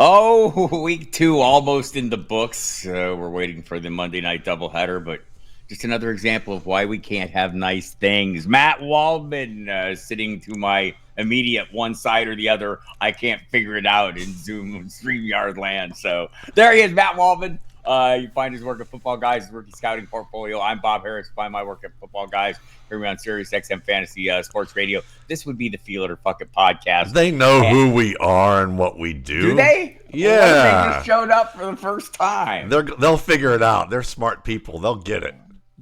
Oh, week 2 almost in the books. We're waiting for the Monday night doubleheader, but just another example of why we can't have nice things. Matt Waldman sitting to my immediate one side or the other. I can't figure it out in Zoom StreamYard land. So there he is, Matt Waldman. You find his work at Football Guys, rookie scouting portfolio. I'm Bob Harris. Find my work at Football Guys. Here on Sirius XM Fantasy Sports Radio. This would be the Feel It or Fuck It podcast. They know who we are and what we do. Do they? Yeah. What if they just showed up for the first time? They'll figure it out. They're smart people. They'll get it.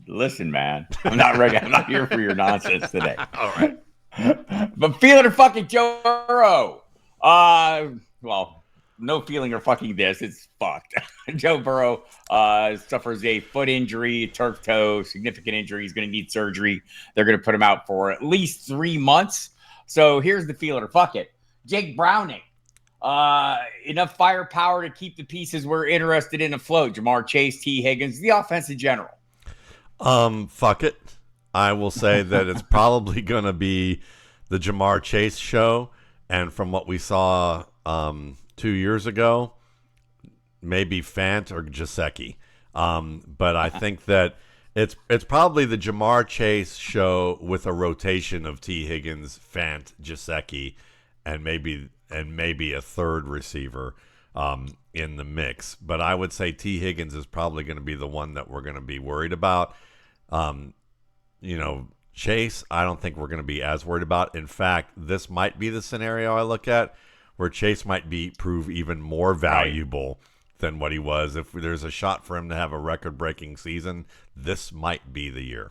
Listen, man, I'm not ready. I'm not here for your nonsense today. All right. But Feel It or Fuck It, Joe Burrow. Well, no feeling or fucking this. It's fucked. Joe Burrow suffers a foot injury, turf toe, significant injury. He's going to need surgery. They're going to put him out for at least 3 months. So here's the Feel It or Fuck It. Jake Browning. Enough firepower to keep the pieces we're interested in afloat. Jamar Chase, T. Higgins, the offense in general. Fuck it. I will say that it's probably going to be the Jamar Chase show. And from what we saw 2 years ago, maybe Fant or Gesicki. But I think that it's probably the Jamar Chase show with a rotation of T. Higgins, Fant, Gesicki, and maybe a third receiver in the mix. But I would say T. Higgins is probably going to be the one that we're going to be worried about. Chase, I don't think we're going to be as worried about. In fact, this might be the scenario I look at where Chase might prove even more valuable than what he was. If there's a shot for him to have a record-breaking season, this might be the year.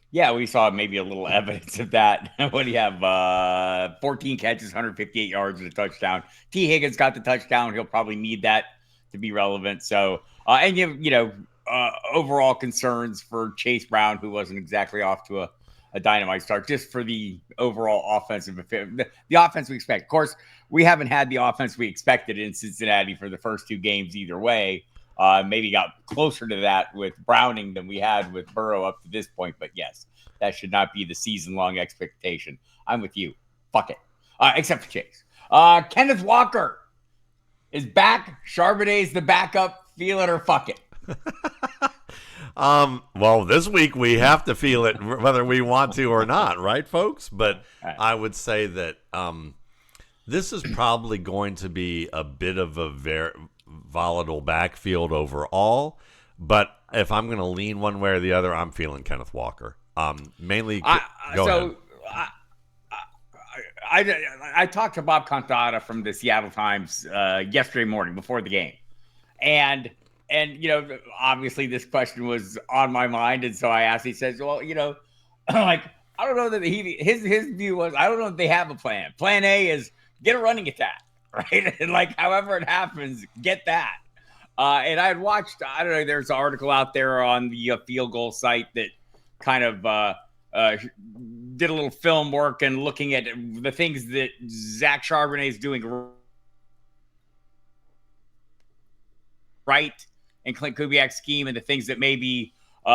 Yeah, we saw maybe a little evidence of that. What do you have? 14 catches, 158 yards, and a touchdown. T. Higgins got the touchdown. He'll probably need that to be relevant. So, overall concerns for Chase Brown, who wasn't exactly off to a dynamite start, just for the overall offensive the offense we expect. Of course, we haven't had the offense we expected in Cincinnati for the first 2 games either way. Maybe got closer to that with Browning than we had with Burrow up to this point. But yes, that should not be the season-long expectation. I'm with you. Fuck it. Except for Chase. Kenneth Walker is back. Charbonnet's the backup. Feel it or fuck it. Well, this week we have to feel it whether we want to or not, right, folks? But right. I would say that this is probably going to be a bit of a very volatile backfield overall. But if I'm going to lean one way or the other, I'm feeling Kenneth Walker. Mainly, go ahead. I talked to Bob Cantata from the Seattle Times yesterday morning before the game, and obviously this question was on my mind, and so I asked. He says, "Well, I don't know that his view was I don't know if they have a plan. Plan A is get a running attack, right? And however it happens, get that." And I had watched. I don't know. There's an article out there on the field goal site that kind of did a little film work and looking at the things that Zach Charbonnet is doing right in Clint Kubiak's scheme, and the things that maybe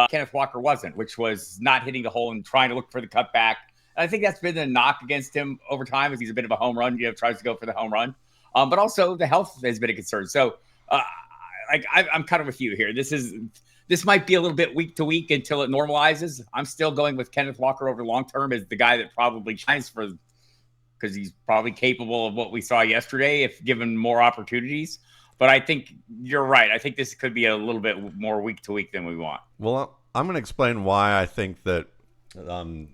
Kenneth Walker wasn't, which was not hitting the hole and trying to look for the cutback. And I think that's been a knock against him over time, as he's a bit of a home run, tries to go for the home run. But also the health has been a concern. So I'm kind of with you here. This might be a little bit week to week until it normalizes. I'm still going with Kenneth Walker over long term as the guy that probably shines because he's probably capable of what we saw yesterday if given more opportunities. But I think you're right. I think this could be a little bit more week to week than we want. Well, I'm going to explain why I think that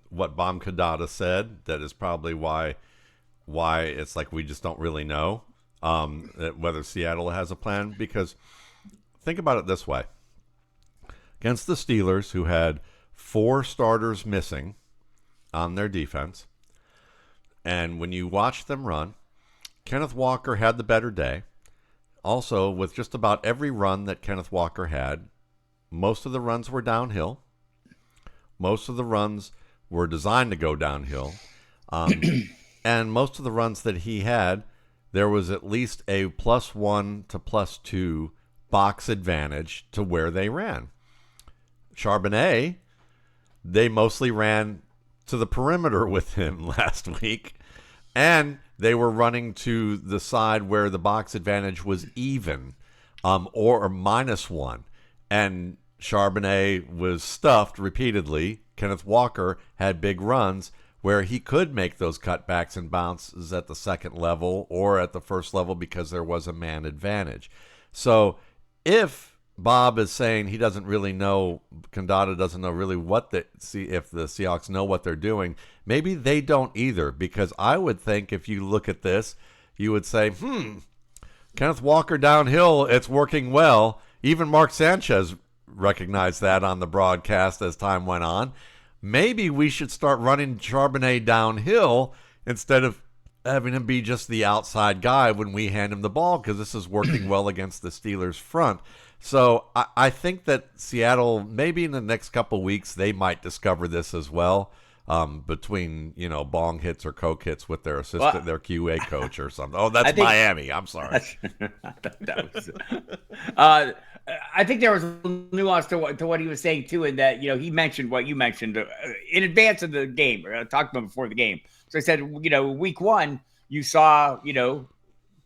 what Bob Cantata said, that is probably why it's like we just don't really know whether Seattle has a plan. Because think about it this way. Against the Steelers, who had 4 starters missing on their defense, and when you watch them run, Kenneth Walker had the better day. Also, with just about every run that Kenneth Walker had, most of the runs were downhill. Most of the runs were designed to go downhill. And most of the runs that he had, there was at least a +1 to +2 box advantage to where they ran. Charbonnet, they mostly ran to the perimeter with him last week. And they were running to the side where the box advantage was even, or -1. And Charbonnet was stuffed repeatedly. Kenneth Walker had big runs where he could make those cutbacks and bounces at the second level or at the first level because there was a man advantage. So if Bob is saying he doesn't really know, Condata doesn't know really if the Seahawks know what they're doing, maybe they don't either, because I would think if you look at this, you would say, Kenneth Walker downhill, it's working well. Even Mark Sanchez recognized that on the broadcast as time went on. Maybe we should start running Charbonnet downhill instead of having him be just the outside guy when we hand him the ball, because this is working well against the Steelers' front. So I think that Seattle, maybe in the next couple weeks, they might discover this as well, between, bong hits or coke hits with their assistant, their QA coach or something. Oh, that's Miami. I'm sorry. I think there was a nuance to what he was saying, too, in that, he mentioned what you mentioned in advance of the game. I talked to him before the game. So I said, week one, you saw,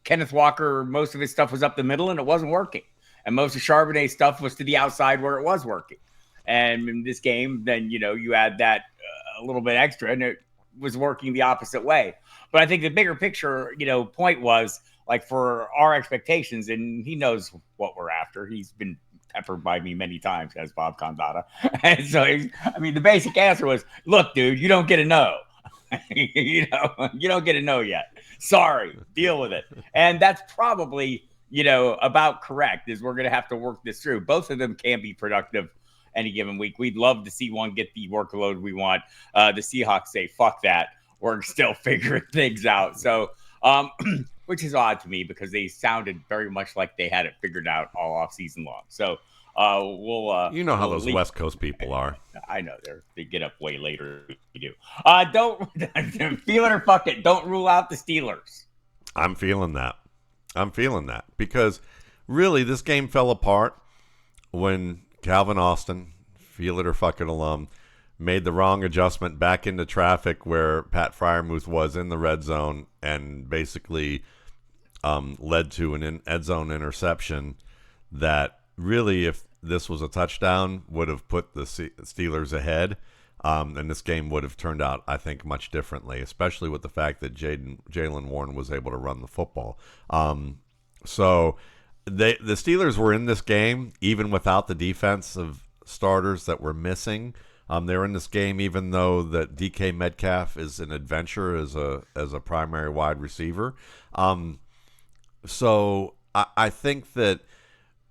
Kenneth Walker, most of his stuff was up the middle and it wasn't working. And most of Charbonnet's stuff was to the outside where it was working. And in this game, then, you add that a little bit extra and it was working the opposite way. But I think the bigger picture, point was, like, for our expectations, and he knows what we're after. He's been peppered by me many times as Bob Condata. And so, the basic answer was, look, dude, you don't get a no. You don't get a no yet. Sorry, deal with it. And that's probably, about correct, is we're going to have to work this through. Both of them can be productive any given week. We'd love to see one get the workload we want. The Seahawks say, fuck that. We're still figuring things out. So, which is odd to me because they sounded very much like they had it figured out all off season long. So we'll how those West Coast people are. I know they get up way later than you do. Don't feel it or fuck it. Don't rule out the Steelers. I'm feeling that because really this game fell apart when Calvin Austin, feel it or fuck it alum, made the wrong adjustment back into traffic where Pat Freiermuth was in the red zone and basically led to an end zone interception that really, if this was a touchdown, would have put the Steelers ahead. And this game would have turned out, I think, much differently, especially with the fact that Jaylen Warren was able to run the football. So the Steelers were in this game even without the defensive starters that were missing. They're in this game even though that DK Metcalf is an adventure as a primary wide receiver. So I think that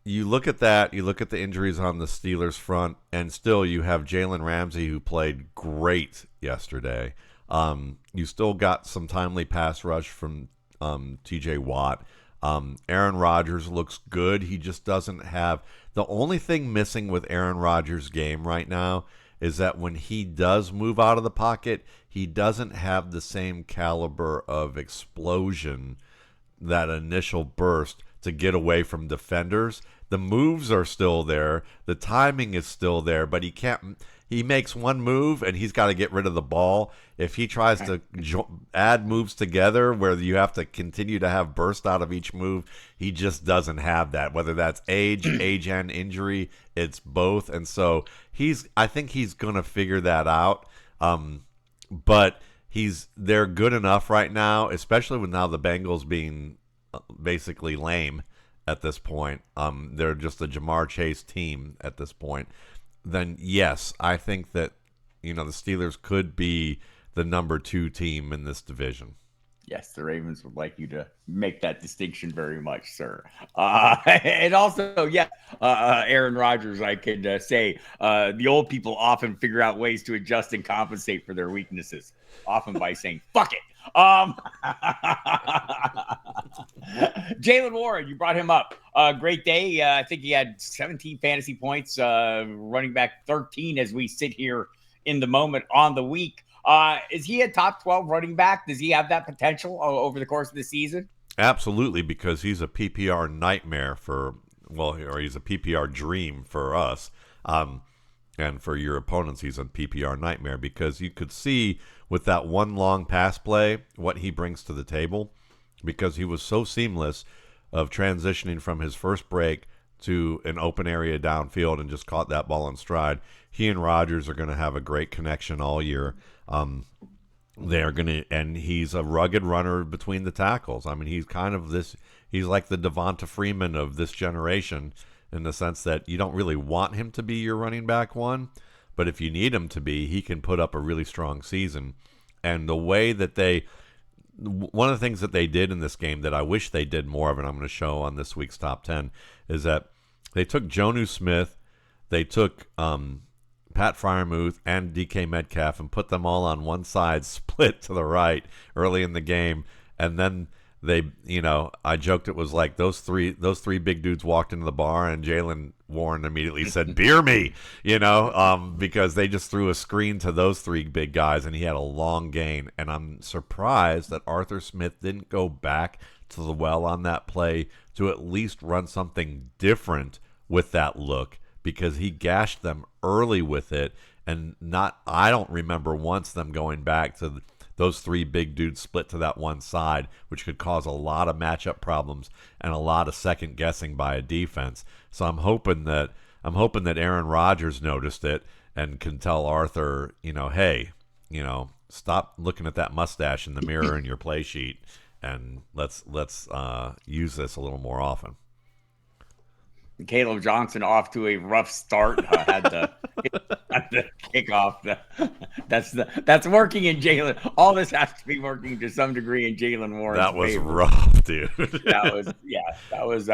you look at that, you look at the injuries on the Steelers front, and still you have Jalen Ramsey, who played great yesterday. You still got some timely pass rush from TJ Watt. Aaron Rodgers looks good. He just doesn't have – the only thing missing with Aaron Rodgers' game right now is that when he does move out of the pocket, he doesn't have the same caliber of explosion, that initial burst to get away from defenders. The moves are still there. The timing is still there, but he makes one move and he's got to get rid of the ball. If he tries to add moves together where you have to continue to have burst out of each move, he just doesn't have that. Whether that's age and injury, it's both. And so I think he's going to figure that out. But they're good enough right now, especially with now the Bengals being basically lame at this point. They're just a Jamar Chase team at this point. Then yes, I think that the Steelers could be the number 2 team in this division. Yes, the Ravens would like you to make that distinction very much, sir. And also, Aaron Rodgers, I could say the old people often figure out ways to adjust and compensate for their weaknesses, often by saying, fuck it. Jaylen Warren, you brought him up. Great day. I think he had 17 fantasy points, running back 13 as we sit here in the moment on the week. Is he a top 12 running back? Does he have that potential over the course of the season? Absolutely, because he's a PPR nightmare or he's a PPR dream for us. And And for your opponents, he's a PPR nightmare because you could see with that one long pass play what he brings to the table because he was so seamless of transitioning from his first break to an open area downfield and just caught that ball in stride. He and Rodgers are going to have a great connection all year. They're going to, and he's a rugged runner between the tackles. I mean, he's kind of this, he's like the Devonta Freeman of this generation in the sense that you don't really want him to be your running back one, but if you need him to be, he can put up a really strong season. And the way that one of the things that they did in this game that I wish they did more of, and I'm going to show on this week's top 10, is that they took Jonnu Smith, they took Pat Freiermuth and DK Metcalf and put them all on one side, split to the right early in the game, and then they, I joked it was like those three big dudes walked into the bar and Jaylen Warren immediately said, "Beer me," because they just threw a screen to those three big guys and he had a long gain. And I'm surprised that Arthur Smith didn't go back to the well on that play to at least run something different with that look because he gashed them early with it. And I don't remember once them going back to those three big dudes split to that one side, which could cause a lot of matchup problems and a lot of second guessing by a defense. So I'm hoping that Aaron Rodgers noticed it and can tell Arthur, hey, stop looking at that mustache in the mirror in your play sheet, and let's use this a little more often. Caleb Johnson off to a rough start. Had to kick off. That's working in Jaylen. All this has to be working to some degree in Jaylen Warren's That was favor. rough, dude. That was.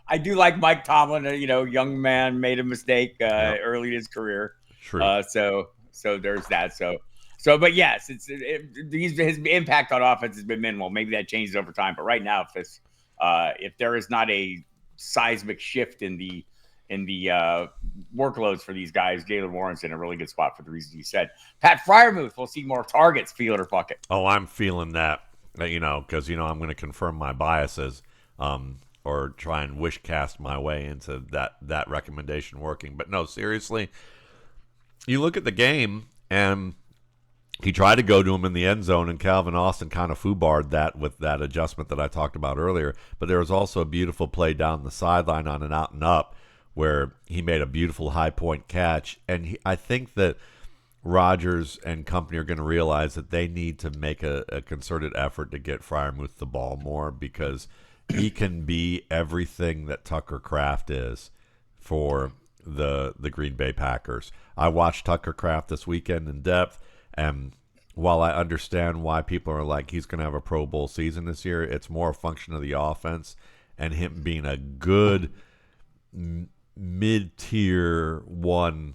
I do like Mike Tomlin. Young man made a mistake early in his career. True. So there's that. But yes, his impact on offense has been minimal. Maybe that changes over time. But right now, if there is not a seismic shift in the workloads for these guys, Jaylen Warren's in a really good spot for the reasons you said. Pat Freiermuth will see more targets, feel it or fuck it. Oh, I'm feeling that, because I'm going to confirm my biases, or try and wish cast my way into that recommendation working. But no, seriously, you look at the game and he tried to go to him in the end zone, and Calvin Austin kind of foobarred that with that adjustment that I talked about earlier. But there was also a beautiful play down the sideline on an out and up where he made a beautiful high point catch. And I think that Rodgers and company are going to realize that they need to make a concerted effort to get Freiermuth the ball more because he can be everything that Tucker Kraft is for the Green Bay Packers. I watched Tucker Kraft this weekend in depth. And while I understand why people are like, he's going to have a Pro Bowl season this year, it's more a function of the offense and him being a good mid-tier one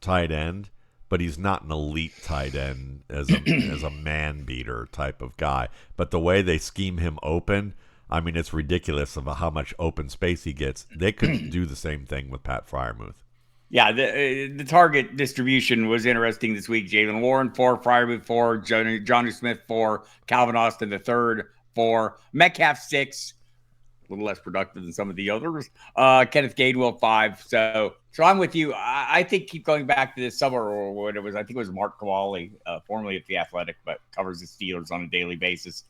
tight end, but he's not an elite tight end as a man-beater type of guy. But the way they scheme him open, I mean, it's ridiculous of how much open space he gets. They could do the same thing with Pat Freiermuth. Yeah, the target distribution was interesting this week. Jaylen Warren 4, Freiermuth 4, Jonnu Smith 4, Calvin Austin the third 4, Metcalf 6, a little less productive than some of the others. Kenneth Gainwell 5. So I'm with you. I think keep going back to this summer or what it was. I think it was Mark Cavalli, formerly at The Athletic, but covers the Steelers on a daily basis.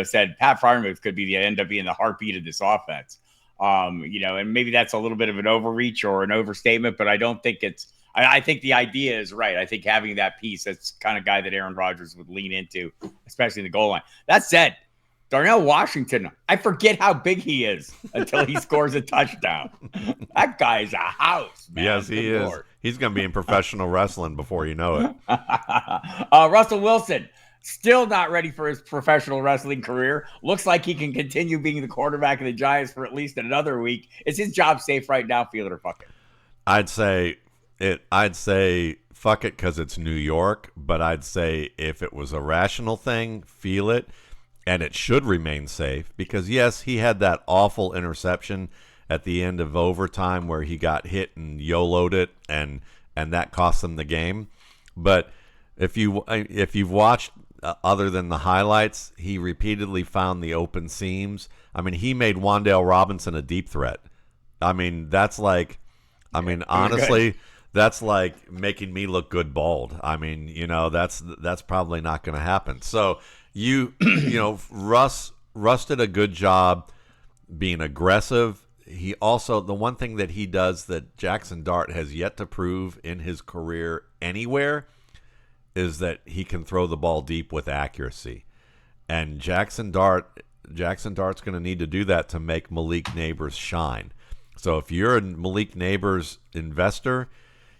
Said Pat Freiermuth could end up being the heartbeat of this offense. And maybe that's a little bit of an overreach or an overstatement, but I don't think I think the idea is right. I think having that piece, that's the kind of guy that Aaron Rodgers would lean into, especially in the goal line. That said, Darnell Washington, I forget how big he is until he scores a touchdown. That guy's a house, man. Yes, he is. Lord. He's going to be in professional wrestling before you know it. Russell Wilson, still not ready for his professional wrestling career. Looks like he can continue being the quarterback of the Giants for at least another week. Is his job safe right now? Feel it or fuck it? I'd say fuck it because it's New York, but I'd say if it was a rational thing, feel it, and it should remain safe because, yes, he had that awful interception at the end of overtime where he got hit and YOLO'd it, and that cost them the game. But if you've watched other than the highlights, he repeatedly found the open seams. I mean, he made Wan'Dale Robinson a deep threat. I mean, that's like I mean, honestly, that's like making me look good bald. I mean, that's probably not going to happen. So Russ did a good job being aggressive. He also, the one thing that he does that Jaxson Dart has yet to prove in his career anywhere is that he can throw the ball deep with accuracy. And Jaxson Dart's going to need to do that to make Malik Neighbors shine. So if you're a Malik Neighbors investor,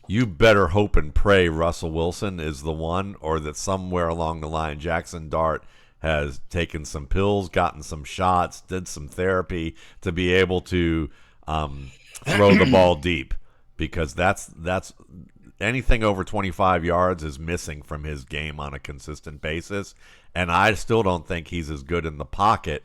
you better hope and pray Russell Wilson is the one, or that somewhere along the line Jaxson Dart has taken some pills, gotten some shots, did some therapy to be able to throw the ball deep, because that's anything over 25 yards is missing from his game on a consistent basis. And I still don't think he's as good in the pocket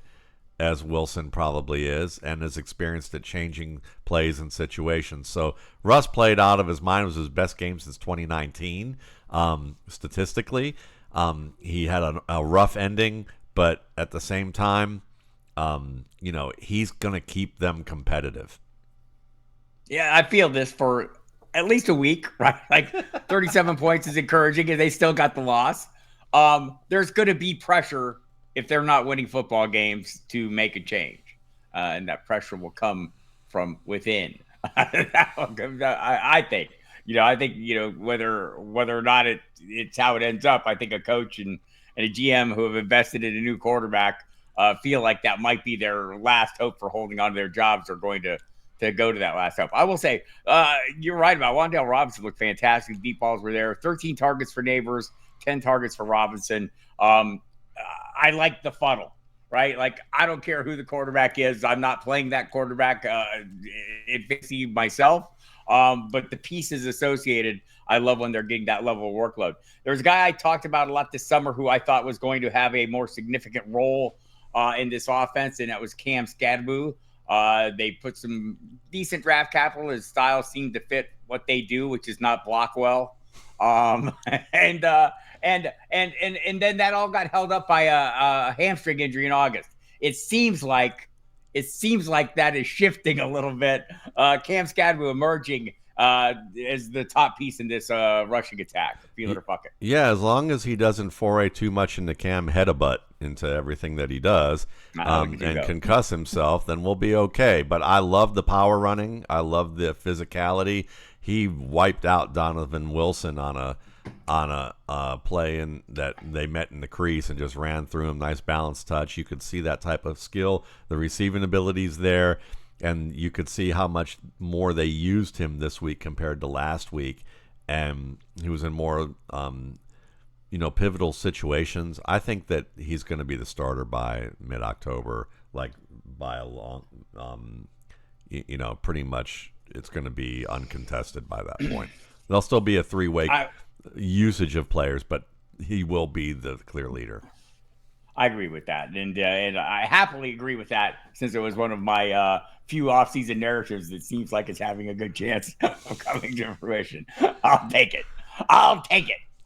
as Wilson probably is, and is experienced at changing plays and situations. So Russ played out of his mind. It was his best game since 2019, statistically. He had a rough ending, but at the same time, he's going to keep them competitive. Yeah, I feel this for at least a week, right? Like 37 points is encouraging, and they still got the loss. There's going to be pressure if they're not winning football games to make a change, and that pressure will come from within. I think. I think whether or not it's how it ends up. I think a coach and a GM who have invested in a new quarterback feel like that might be their last hope for holding on to their jobs, or going to go to that last hope. I will say you're right about Wan'Dale Robinson. Looked fantastic. Deep balls were there. 13 targets for Neighbors, 10 targets for Robinson. I like the funnel, right? Like, I don't care who the quarterback is. I'm not playing that quarterback in fantasy myself. But the pieces associated, I love when they're getting that level of workload. There's a guy I talked about a lot this summer who I thought was going to have a more significant role in this offense, and that was Cam Skattebo. They put some decent draft capital. His style seemed to fit what they do, which is not block well. And then that all got held up by a hamstring injury in August. It seems like that is shifting a little bit. Cam Skattebo emerging as the top piece in this rushing attack. Feel it or fuck it. Yeah, as long as he doesn't foray too much into Cam head-a-butt into everything that he does and concuss himself, then we'll be okay. But I love the power running. I love the physicality. He wiped out Donovan Wilson on a play in that they met in the crease and just ran through him. Nice balance touch. You could see that type of skill. The receiving ability's there, and you could see how much more they used him this week compared to last week. And he was in more, pivotal situations. I think that he's going to be the starter by mid-October, like by a long, pretty much it's going to be uncontested by that point. There'll still be a three-way usage of players, but he will be the clear leader. I agree with that, and I happily agree with that, since it was one of my few offseason narratives that seems like it's having a good chance of coming to fruition. I'll take it.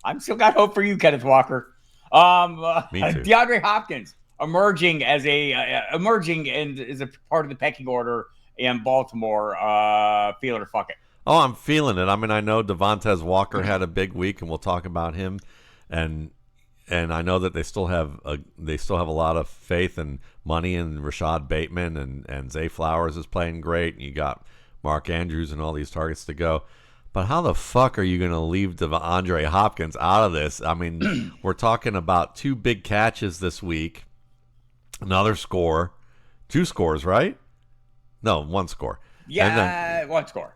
I'm still got hope for you, Kenneth Walker. Me too. DeAndre Hopkins emerging and is a part of the pecking order in Baltimore. Feel it or fuck it. Oh, I'm feeling it. I mean, I know Devontez Walker had a big week, and we'll talk about him. And I know that they still have a lot of faith and money in Rashad Bateman, and Zay Flowers is playing great. And you got Mark Andrews and all these targets to go. But how the fuck are you going to leave DeAndre Hopkins out of this? I mean, we're talking about 2 big catches this week, another score, 2 scores, right? No, 1 score. Yeah, then,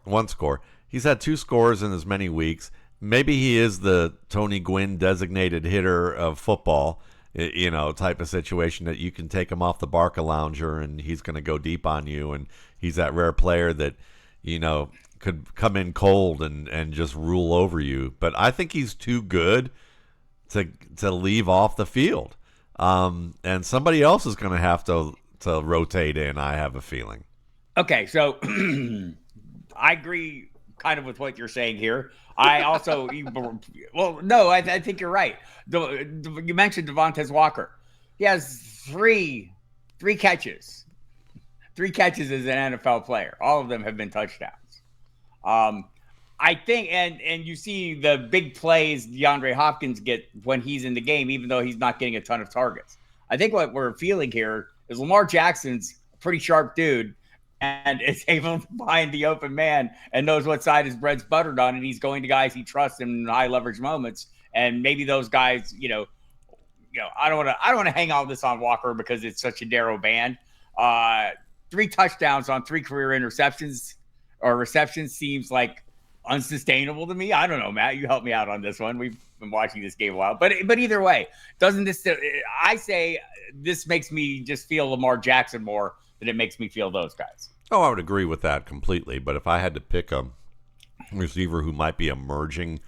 one score. He's had 2 scores in as many weeks. Maybe he is the Tony Gwynn designated hitter of football, type of situation that you can take him off the Barca-Lounger and he's going to go deep on you. And he's that rare player that, could come in cold and just rule over you. But I think he's too good to leave off the field. And somebody else is going to have to rotate in, I have a feeling. Okay, so I agree kind of with what you're saying here. I also, I think you're right. You mentioned Devontez Walker. He has three catches. 3 catches as an NFL player. All of them have been touchdowns. I think, and you see the big plays DeAndre Hopkins get when he's in the game, even though he's not getting a ton of targets. I think what we're feeling here is Lamar Jackson's a pretty sharp dude and is able to find the open man and knows what side his bread's buttered on, and he's going to guys he trusts in high leverage moments. And maybe those guys, I don't want to hang all this on Walker because it's such a narrow band. 3 touchdowns on 3 career interceptions or receptions seems like unsustainable to me. I don't know, Matt. You help me out on this one. We've been watching this game a while, but either way, doesn't this? I say this makes me just feel Lamar Jackson more than it makes me feel those guys. Oh, I would agree with that completely. But if I had to pick a receiver who might be emerging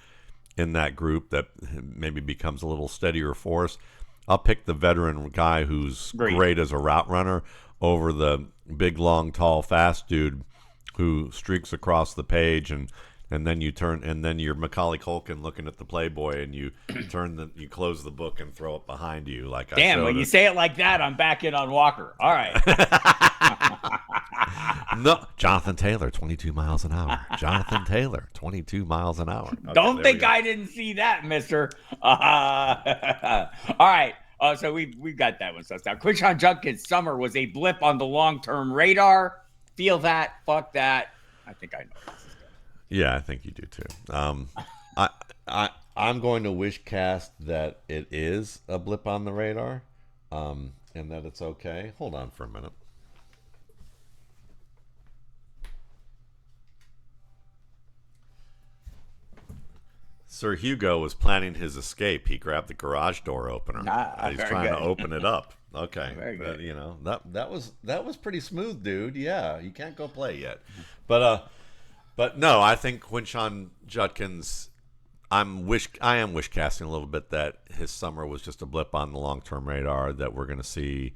in that group that maybe becomes a little steadier for us, I'll pick the veteran guy who's great as a route runner over the big, long, tall, fast dude who streaks across the page and then you turn and then you're Macaulay Culkin looking at the Playboy and you you close the book and throw it behind you like damn, when you say it like that, I'm back in on Walker. All right. No, Jonathan Taylor, 22 miles an hour. Jonathan Taylor, 22 miles an hour. Okay, don't think I didn't see that, mister. All right. So we've got that one sussed out. Quinshon Judkins' summer was a blip on the long-term radar. Feel that? Fuck that. I think I know this is good. Yeah, I think you do too. I'm going to wish cast that it is a blip on the radar, and that it's okay. Hold on for a minute. Sir Hugo was planning his escape. He grabbed the garage door opener. He's trying to open it up. Okay, very good. That was pretty smooth, dude. Yeah, you can't go play yet, but no, I think Quinshon Judkins. I am wish casting a little bit that his summer was just a blip on the long-term radar. That we're going to see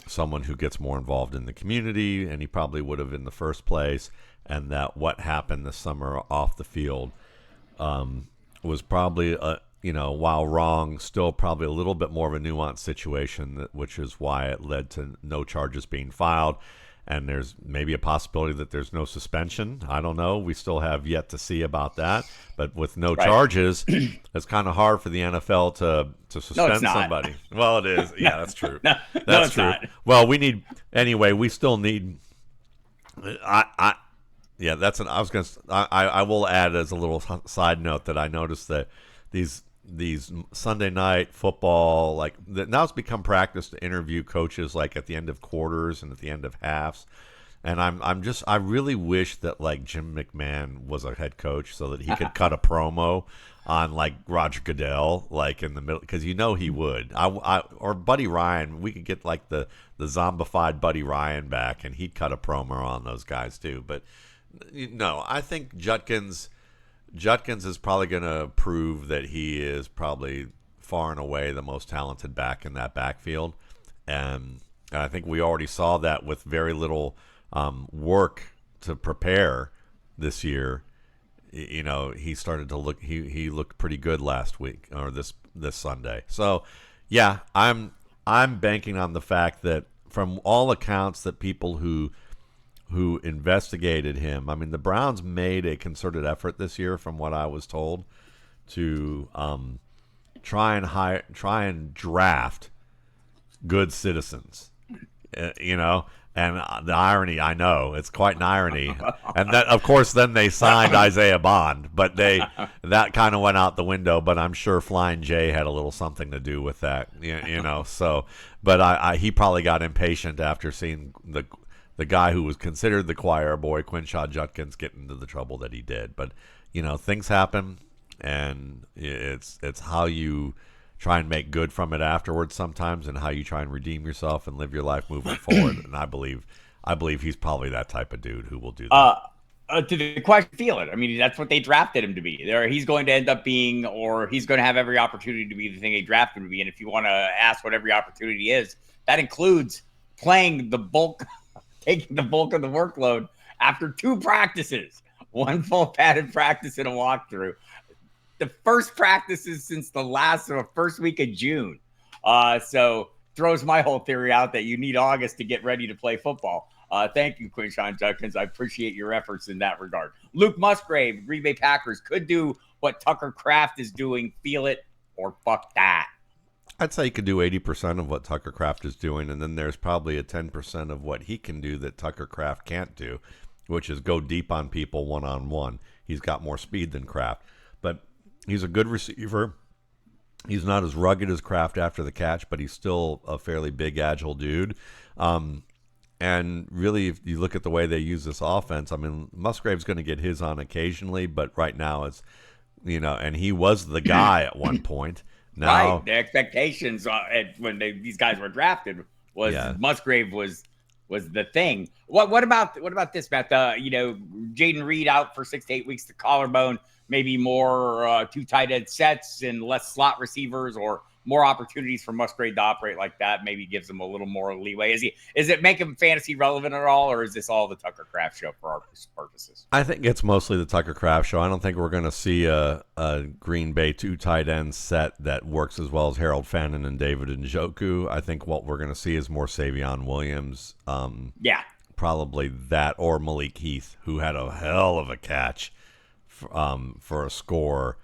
someone who gets more involved in the community, and he probably would have in the first place. And that what happened this summer off the field was probably while wrong, still probably a little bit more of a nuanced situation, which is why it led to no charges being filed. And there's maybe a possibility that there's no suspension. I don't know. We still have yet to see about that. But with no charges, it's kind of hard for the NFL to suspend somebody. Well, it is. Yeah, that's true. That's true. Not. Well, we still need. Yeah, I will add as a little side note that I noticed that these Sunday night football, now it's become practice to interview coaches at the end of quarters and at the end of halves. And I really wish that Jim McMahon was a head coach so that he could cut a promo on Roger Goodell in the middle, because he would. Or Buddy Ryan, we could get the zombified Buddy Ryan back and he'd cut a promo on those guys too. But no, I think Judkins is probably going to prove that he is probably far and away the most talented back in that backfield. And I think we already saw that with very little work to prepare this year. He started to look, he looked pretty good last week or this Sunday. So yeah, I'm banking on the fact that from all accounts that people who investigated him. I mean, the Browns made a concerted effort this year, from what I was told, to try and draft good citizens. And the irony, I know it's quite an irony, and that of course then they signed Isaiah Bond, but that kind of went out the window. But I'm sure Flying J had a little something to do with that, So, but he probably got impatient after seeing the guy who was considered the choir boy, Quinshon Judkins, get into the trouble that he did. But, things happen, and it's how you try and make good from it afterwards sometimes, and how you try and redeem yourself and live your life moving forward. And I believe he's probably that type of dude who will do that. To the question, feel it. I mean, that's what they drafted him to be. He's going to end up being, or he's going to have every opportunity to be the thing they drafted him to be. And if you want to ask what every opportunity is, that includes playing taking the bulk of the workload after 2 practices, 1 full padded practice and a walkthrough. The first practices since the first week of June. So throws my whole theory out that you need August to get ready to play football. Thank you, Quinshon Judkins. I appreciate your efforts in that regard. Luke Musgrave, Green Bay Packers, could do what Tucker Kraft is doing. Feel it or fuck that. I'd say he could do 80% of what Tucker Kraft is doing, and then there's probably a 10% of what he can do that Tucker Kraft can't do, which is go deep on people one-on-one. He's got more speed than Kraft, but he's a good receiver. He's not as rugged as Kraft after the catch, but he's still a fairly big, agile dude. And really, if you look at the way they use this offense, I mean, Musgrave's going to get his on occasionally, but right now it's, and he was the guy at one point. Now, right, the expectations when these guys were drafted was Musgrave was the thing. What about this, Matt? Jaden Reed out for 6 to 8 weeks, the collarbone. Maybe more 2 tight end sets and less slot receivers, or more opportunities for Musgrave to operate like that. Maybe gives him a little more leeway. Is it make him fantasy relevant at all, or is this all the Tucker Kraft show for our purposes? I think it's mostly the Tucker Kraft show. I don't think we're going to see a Green Bay 2 tight end set that works as well as Harold Fannin and David Njoku. I think what we're going to see is more Savion Williams. Probably that, or Malik Heath, who had a hell of a catch for a score.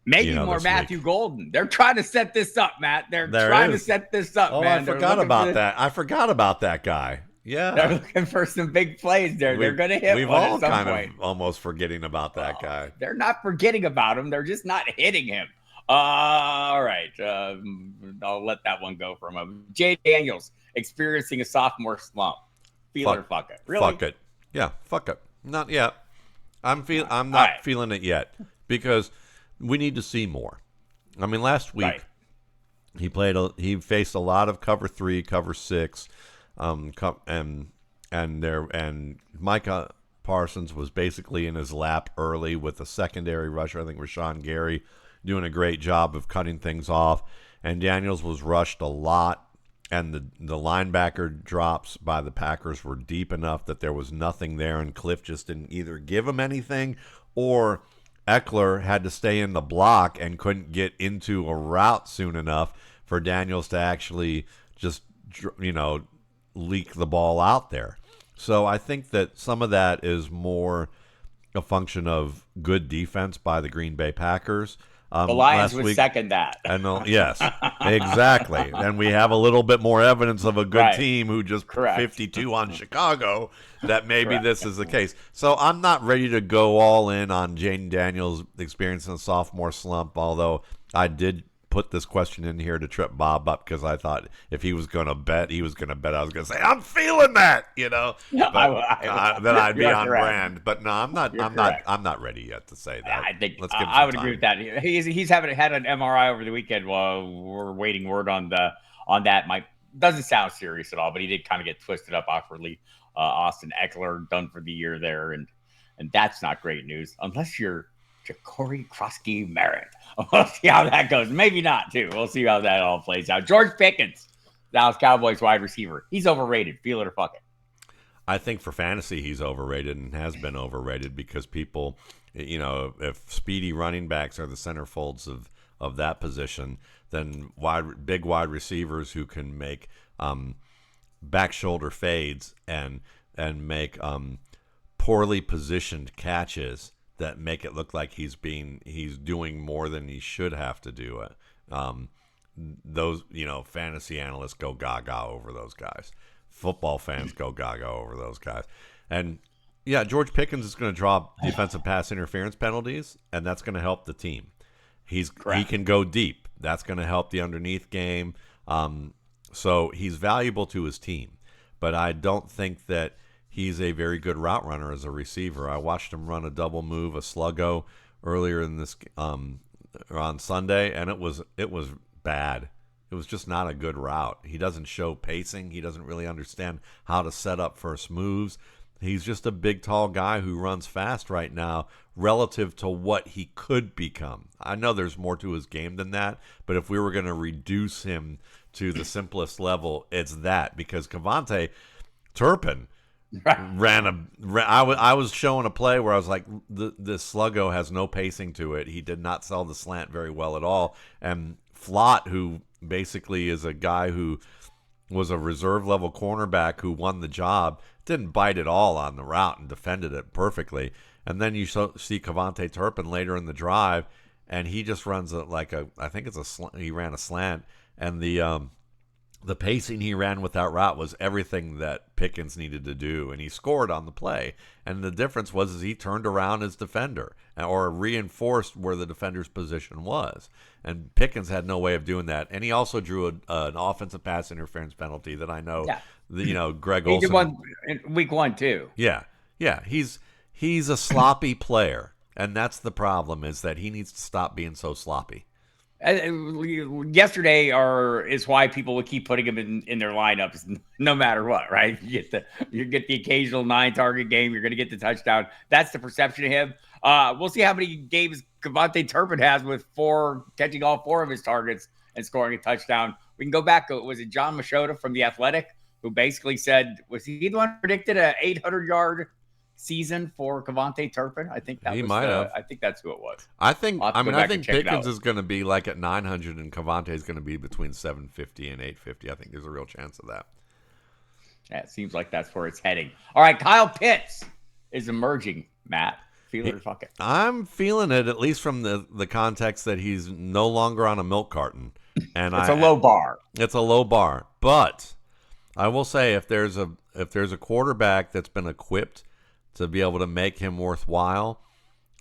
Maybe more Matthew Golden. They're trying to set this up, Matt. They're trying to set this up, man. I forgot about that. I forgot about that guy. Yeah. They're looking for some big plays there. They're going to hit we've one all at some kind point. of almost forgetting about that guy. They're not forgetting about him. They're just not hitting him. All right. I'll let that one go for a moment. Jayden DAniels experiencing a sophomore slump. Feel it or fuck it. Really? Fuck it. Yeah, fuck it. Not yet. I'm not feeling it yet, because we need to see more. I mean, last week he faced a lot of cover 3, cover 6, and Micah Parsons was basically in his lap early with a secondary rusher. I think Rashawn Gary doing a great job of cutting things off, and Daniels was rushed a lot. And the linebacker drops by the Packers were deep enough that there was nothing there, and Cliff just didn't either give him anything, or Eckler had to stay in the block and couldn't get into a route soon enough for Daniels to actually just, leak the ball out there. So I think that some of that is more a function of good defense by the Green Bay Packers. The Lions would second that. Yes, exactly. And we have a little bit more evidence of a good team who just put 52 on Chicago, that maybe this is the case. So I'm not ready to go all in on Jayden DAniels experiencing a sophomore slump, although I did put this question in here to trip Bob up, because I thought if he was going to bet, I was going to say, I'm feeling that, then I'd be on brand. But no, I'm not ready yet to say that. I think I would agree with that. He's had an MRI over the weekend while we're waiting word on that. Doesn't sound serious at all, but he did kind of get twisted up awkwardly. Austin Eckler done for the year there, and that's not great news unless you're Jacory Croskey-Merritt. We'll see how that goes. Maybe not, too. We'll see how that all plays out. George Pickens, Dallas Cowboys wide receiver. He's overrated. Feel it or fuck it. I think for fantasy, he's overrated and has been overrated, because people, if speedy running backs are the centerfolds of that position, then big wide receivers who can make back shoulder fades and make poorly positioned catches that make it look like he's doing more than he should have to do it. Those, fantasy analysts go gaga over those guys. Football fans go gaga over those guys. And George Pickens is going to draw defensive pass interference penalties, and that's going to help the team. He can go deep. That's going to help the underneath game. So he's valuable to his team, but I don't think that he's a very good route runner as a receiver. I watched him run a double move, a sluggo, earlier in this on Sunday, and it was bad. It was just not a good route. He doesn't show pacing. He doesn't really understand how to set up first moves. He's just a big, tall guy who runs fast right now relative to what he could become. I know there's more to his game than that, but if we were going to reduce him to the simplest level, it's that, because Kavontae Turpin I was showing a play where I was like, this sluggo has no pacing to it. He did not sell the slant very well at all. And Flott, who basically is a guy who was a reserve level cornerback who won the job, didn't bite at all on the route and defended it perfectly. And then you see Kavontae Turpin later in the drive, and he just runs he ran a slant, and the pacing he ran with that route was everything that Pickens needed to do, and he scored on the play. And the difference was he turned around his defender or reinforced where the defender's position was. And Pickens had no way of doing that. And he also drew an offensive pass interference penalty that I know, Greg Olsen. He did one in week 1 too. Yeah. He's a sloppy player, and that's the problem, is that he needs to stop being so sloppy. Yesterday is why people would keep putting him in their lineups no matter what, right? You get the occasional 9-target game. You're going to get the touchdown. That's the perception of him. We'll see how many games Kavontae Turpin has with catching all 4 of his targets and scoring a touchdown. We can go back. Was it John Machota from The Athletic who basically said, was he the one who predicted a 800-yard season for Kavontae Turpin? I think that he might have. I think that's who it was. I think Pickens is going to be like at 900, and Kavontae is going to be between 750 and 850. I think there's a real chance of that. Yeah, it seems like that's where it's heading. All right, Kyle Pitts is emerging, Matt. Feel it or fuck it? I'm feeling it, at least from the context that he's no longer on a milk carton. And it's a low bar. It's a low bar. But I will say, if there's a quarterback that's been equipped to be able to make him worthwhile,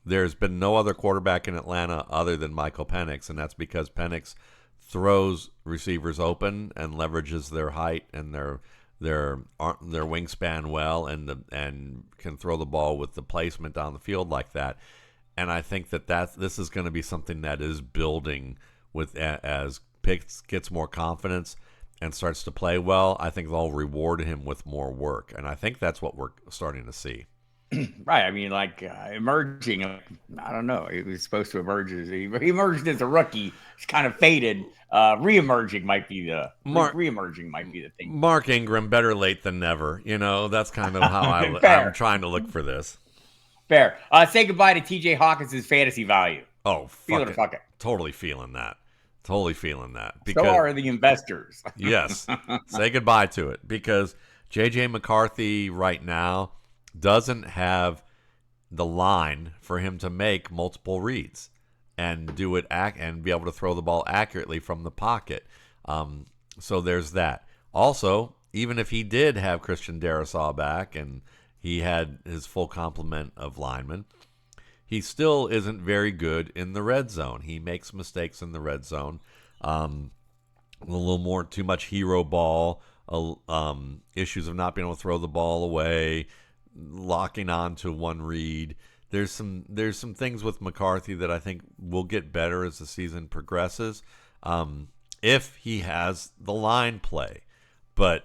there's been no other quarterback in Atlanta other than Michael Penix, and that's because Penix throws receivers open and leverages their height and their wingspan well, and can throw the ball with the placement down the field like that. And I think this is going to be something that is building as Pitts gets more confidence and starts to play well. I think they'll reward him with more work, and I think that's what we're starting to see. Right. I mean, emerging, I don't know. He was supposed to emerge he emerged as a rookie. It's kind of faded. Re-emerging might be the thing. Mark Ingram, better late than never. That's kind of how I'm trying to look for this. Fair. Say goodbye to TJ Hawkins' fantasy value. Oh, feel it or fuck it. Totally feeling that. Because, so are the investors. Yes. Say goodbye to it, because JJ McCarthy right now doesn't have the line for him to make multiple reads and do it and be able to throw the ball accurately from the pocket. So there's that. Also, even if he did have Christian Darrisaw back and he had his full complement of linemen, he still isn't very good in the red zone. He makes mistakes in the red zone. A little more, too much hero ball, issues of not being able to throw the ball away, locking on to one read. There's some things with McCarthy that I think will get better as the season progresses, if he has the line play. But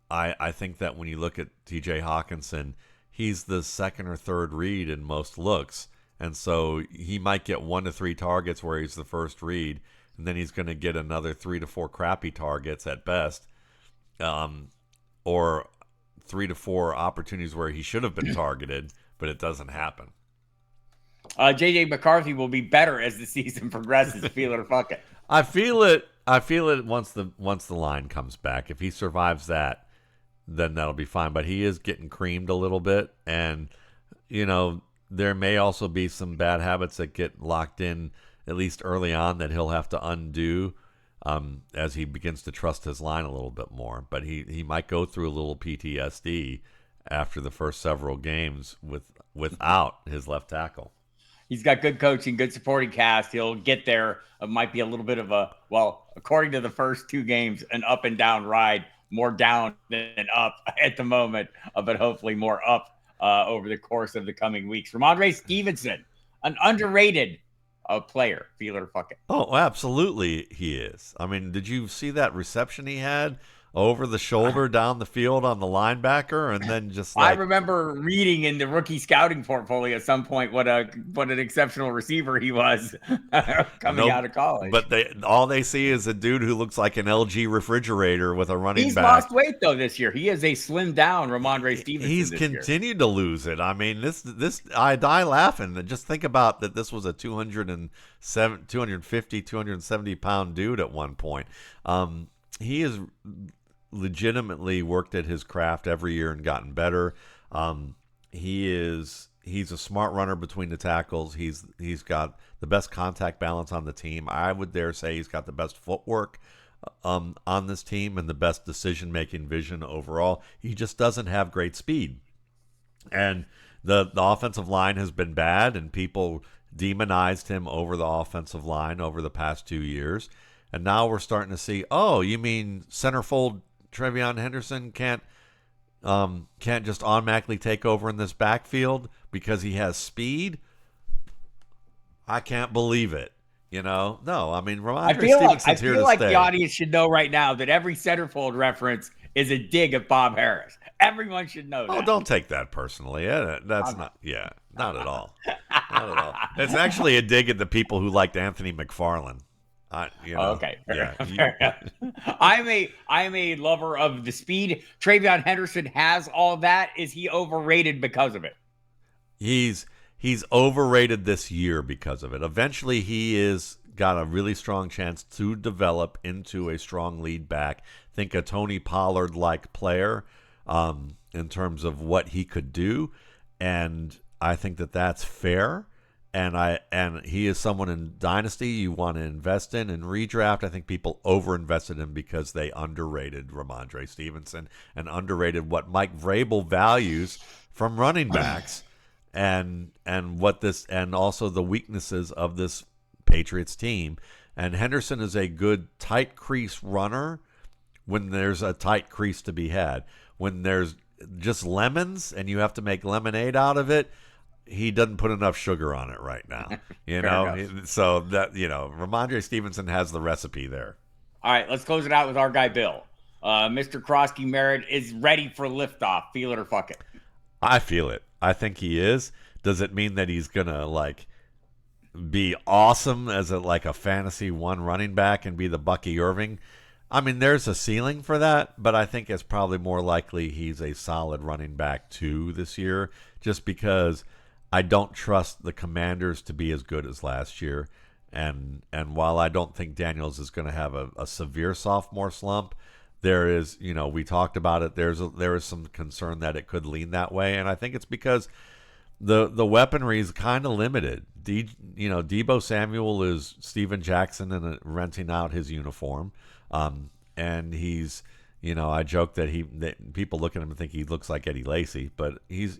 I think that when you look at TJ Hockenson, he's the second or third read in most looks, and so he might get 1 to 3 targets where he's the first read, and then he's going to get another 3 to 4 crappy targets at best, or 3 to 4 opportunities where he should have been targeted, but it doesn't happen. JJ McCarthy will be better as the season progresses. Feel it or fuck it. I feel it once the line comes back. If he survives that, then that'll be fine. But he is getting creamed a little bit, and there may also be some bad habits that get locked in, at least early on, that he'll have to undo as he begins to trust his line a little bit more. But he might go through a little PTSD after the first several games without his left tackle. He's got good coaching, good supporting cast. He'll get there. It might be a little bit of according to the first 2 games, an up and down ride, more down than up at the moment, but hopefully more up over the course of the coming weeks. Rhamondre Stevenson, an underrated player. Feel it or fuck it. Oh, absolutely he is. I mean, did you see that reception he had over the shoulder down the field on the linebacker, and then just I remember reading in the rookie scouting portfolio at some point what an exceptional receiver he was coming out of college. But all they see is a dude who looks like an LG refrigerator with a running back. He's lost weight though this year. He is a slimmed down Rhamondre Stevenson. He's continued to lose it. I mean, this I die laughing. Just think about that. This was a 250, 270 pound dude at one point. He is legitimately worked at his craft every year and gotten better. He's a smart runner between the tackles. He's got the best contact balance on the team. I would dare say he's got the best footwork on this team and the best decision-making vision overall. He just doesn't have great speed. And the offensive line has been bad, and people demonized him over the offensive line over the past 2 years. And now we're starting to see, oh, you mean centerfold TreVeyon Henderson can't just automatically take over in this backfield because he has speed? I can't believe it. No, I mean, Rhamondre Stevenson's here to stay. I feel like the audience should know right now that every centerfold reference is a dig at Bob Harris. Everyone should know that. Oh, don't take that personally. That's not at all. Not at all. It's actually a dig at the people who liked Anthony McFarland. Okay, fair enough. I'm a lover of the speed. TreVeyon Henderson has all that. Is he overrated because of it? He's overrated this year because of it. Eventually, he is got a really strong chance to develop into a strong lead back. Think a Tony Pollard-like player in terms of what he could do, and I think that that's fair. And he is someone in Dynasty you want to invest in. In redraft, I think people overinvested in him because they underrated Rhamondre Stevenson and underrated what Mike Vrabel values from running backs. And also the weaknesses of this Patriots team. And Henderson is a good tight crease runner when there's a tight crease to be had. When there's just lemons and you have to make lemonade out of it, he doesn't put enough sugar on it right now. So that Rhamondre Stevenson has the recipe there. All right, let's close it out with our guy Bill. Mr. Crosky Merritt is ready for liftoff. Feel it or fuck it. I feel it. I think he is. Does it mean that he's gonna be awesome as a fantasy one running back and be the Bucky Irving? I mean, there's a ceiling for that, but I think it's probably more likely he's a solid running back too this year, just because I don't trust the Commanders to be as good as last year. And while I don't think Daniels is going to have a severe sophomore slump, there is, we talked about it. There is some concern that it could lean that way, and I think it's because the weaponry is kind of limited. Deebo Samuel is Steven Jackson and renting out his uniform, and he's, I joke that people look at him and think he looks like Eddie Lacy, but he's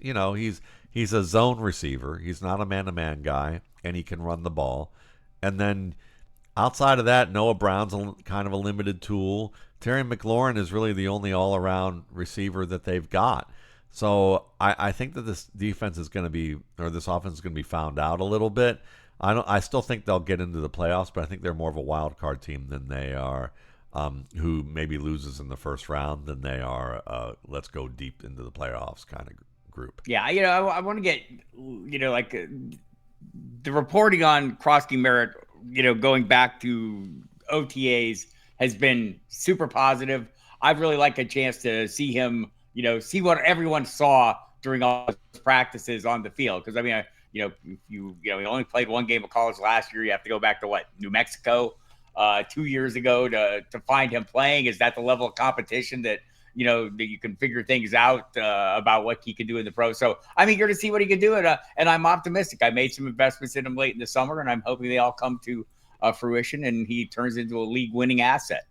a zone receiver. He's not a man-to-man guy, and he can run the ball. And then outside of that, Noah Brown's kind of a limited tool. Terry McLaurin is really the only all-around receiver that they've got. So I think that this defense is going to be, or this offense is going to be found out a little bit. I still think they'll get into the playoffs, but I think they're more of a wild card team than they are, who maybe loses in the first round, than they are let's go deep into the playoffs kind of group. Yeah, I want to get, the reporting on Crosky Merritt, going back to OTAs has been super positive. I'd really like a chance to see him, see what everyone saw during all those practices on the field. Because, if you only played one game of college last year, you have to go back to New Mexico 2 years ago to find him playing. Is that the level of competition that you can figure things out about what he can do in the pros? So I'm eager to see what he can do, and I'm optimistic. I made some investments in him late in the summer, and I'm hoping they all come to fruition, and he turns into a league-winning asset.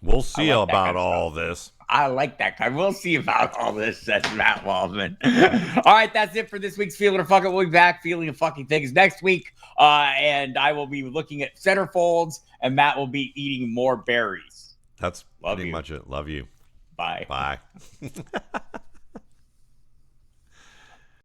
We'll see about all this. I like that guy. We'll see about all this, says Matt Waldman. All right, that's it for this week's Feel It or Fuck It. We'll be back feeling and fucking things next week, and I will be looking at center folds, and Matt will be eating more berries. That's pretty much it. Love you. Bye. Bye.